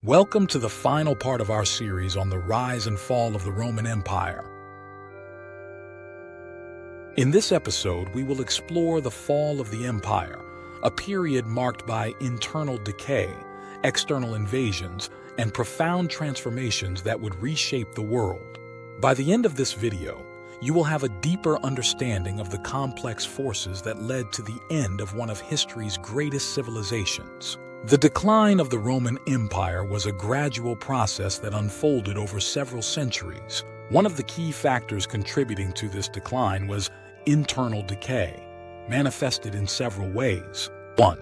Welcome to the final part of our series on the rise and fall of the Roman Empire. In this episode, we will explore the fall of the empire, a period marked by internal decay, external invasions, and profound transformations that would reshape the world. By the end of this video, you will have a deeper understanding of the complex forces that led to the end of one of history's greatest civilizations. The decline of the Roman Empire was a gradual process that unfolded over several centuries. One of the key factors contributing to this decline was internal decay, manifested in several ways. 1.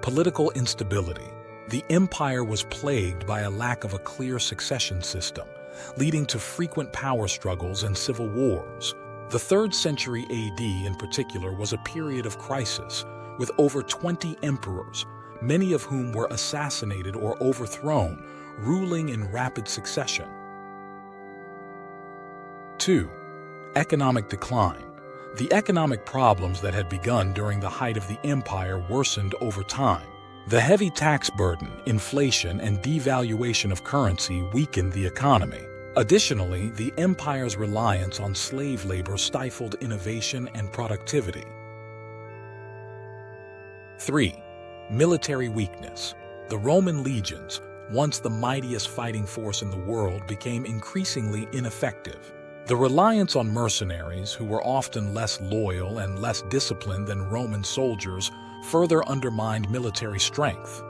Political instability. The empire was plagued by a lack of a clear succession system, leading to frequent power struggles and civil wars. The 3rd century AD in particular was a period of crisis, with over 20 emperors, many of whom were assassinated or overthrown, ruling in rapid succession. 2. Economic decline. The economic problems that had begun during the height of the empire worsened over time. The heavy tax burden, inflation, and devaluation of currency weakened the economy. Additionally, the empire's reliance on slave labor stifled innovation and productivity. 3. Military weakness. The Roman legions, once the mightiest fighting force in the world, became increasingly ineffective. The reliance on mercenaries, who were often less loyal and less disciplined than Roman soldiers, further undermined military strength.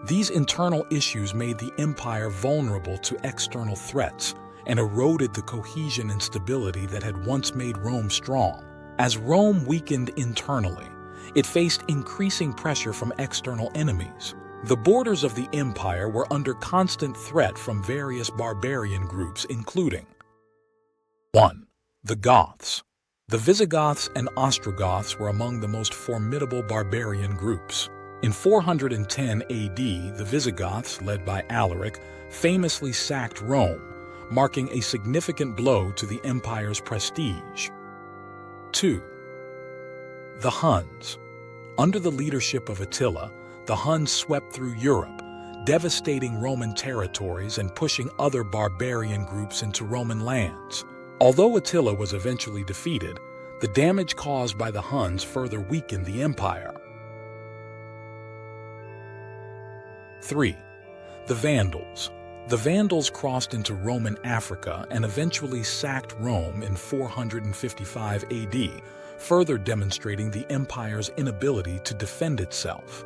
These internal issues made the empire vulnerable to external threats and eroded the cohesion and stability that had once made Rome strong. As Rome weakened internally, it faced increasing pressure from external enemies. The borders of the empire were under constant threat from various barbarian groups, including 1. The Goths. The Visigoths and Ostrogoths were among the most formidable barbarian groups. In 410 AD, the Visigoths, led by Alaric, famously sacked Rome, marking a significant blow to the empire's prestige. 2. The Huns. Under the leadership of Attila, the Huns swept through Europe, devastating Roman territories and pushing other barbarian groups into Roman lands. Although Attila was eventually defeated, the damage caused by the Huns further weakened the empire. 3. The Vandals. The Vandals crossed into Roman Africa and eventually sacked Rome in 455 AD, further demonstrating the empire's inability to defend itself.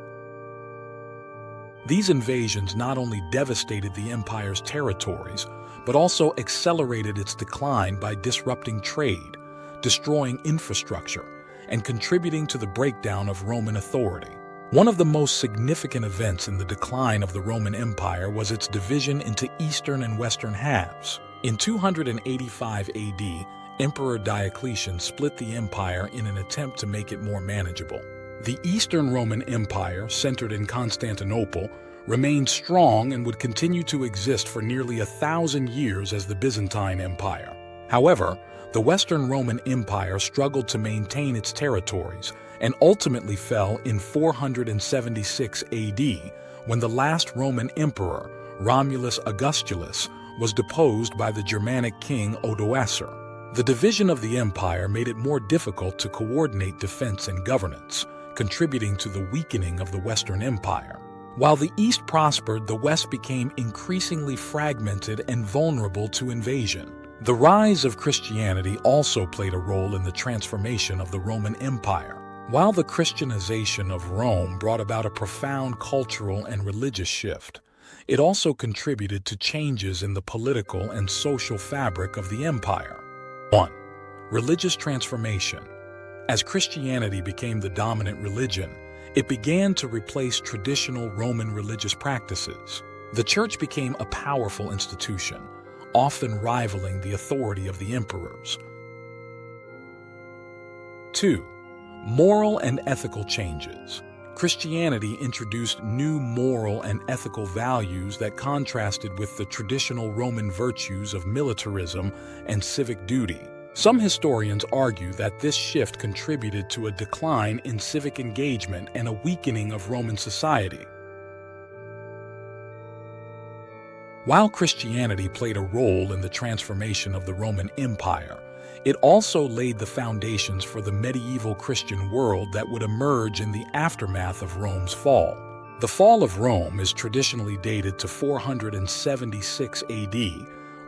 These invasions not only devastated the empire's territories, but also accelerated its decline by disrupting trade, destroying infrastructure, and contributing to the breakdown of Roman authority. One of the most significant events in the decline of the Roman Empire was its division into eastern and western halves. In 285 AD, Emperor Diocletian split the empire in an attempt to make it more manageable. The Eastern Roman Empire, centered in Constantinople, remained strong and would continue to exist for nearly 1,000 years as the Byzantine Empire. However, the Western Roman Empire struggled to maintain its territories and ultimately fell in 476 AD, when the last Roman emperor, Romulus Augustulus, was deposed by the Germanic king Odoacer. The division of the empire made it more difficult to coordinate defense and governance, contributing to the weakening of the Western Empire. While the East prospered, the West became increasingly fragmented and vulnerable to invasion. The rise of Christianity also played a role in the transformation of the Roman Empire. While the Christianization of Rome brought about a profound cultural and religious shift, it also contributed to changes in the political and social fabric of the empire. 1. Religious transformation. As Christianity became the dominant religion, it began to replace traditional Roman religious practices. The church became a powerful institution, often rivaling the authority of the emperors. 2. Moral and ethical changes. Christianity introduced new moral and ethical values that contrasted with the traditional Roman virtues of militarism and civic duty. Some historians argue that this shift contributed to a decline in civic engagement and a weakening of Roman society. While Christianity played a role in the transformation of the Roman Empire, it also laid the foundations for the medieval Christian world that would emerge in the aftermath of Rome's fall. The fall of Rome is traditionally dated to 476 AD,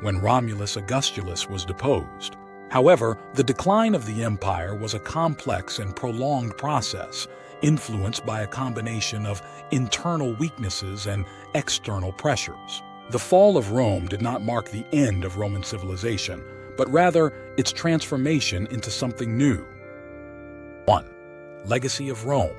when Romulus Augustulus was deposed. However, the decline of the empire was a complex and prolonged process, influenced by a combination of internal weaknesses and external pressures. The fall of Rome did not mark the end of Roman civilization, but rather its transformation into something new. 1. Legacy of Rome.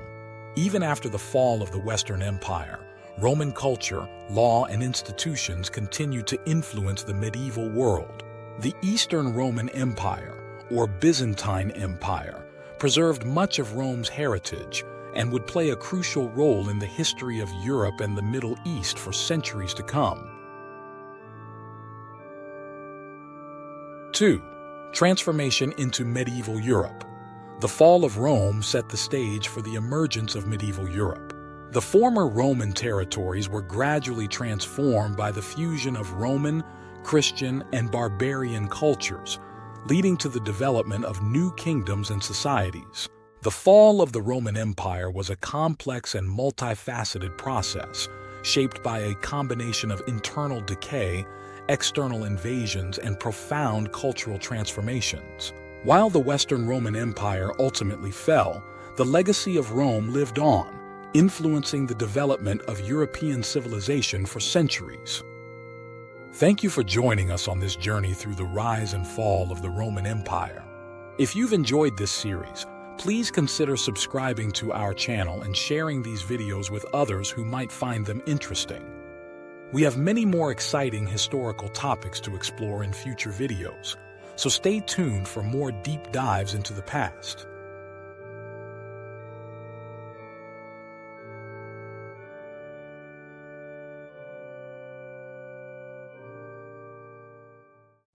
Even after the fall of the Western Empire, Roman culture, law, and institutions continued to influence the medieval world. The Eastern Roman Empire, or Byzantine Empire, preserved much of Rome's heritage and would play a crucial role in the history of Europe and the Middle East for centuries to come. 2. Transformation into medieval Europe. The fall of Rome set the stage for the emergence of medieval Europe. The former Roman territories were gradually transformed by the fusion of Roman, Christian, and barbarian cultures, leading to the development of new kingdoms and societies. The fall of the Roman Empire was a complex and multifaceted process, shaped by a combination of internal decay, external invasions, and profound cultural transformations. While the Western Roman Empire ultimately fell, the legacy of Rome lived on, influencing the development of European civilization for centuries. Thank you for joining us on this journey through the rise and fall of the Roman Empire. If you've enjoyed this series, please consider subscribing to our channel and sharing these videos with others who might find them interesting. We have many more exciting historical topics to explore in future videos, so stay tuned for more deep dives into the past.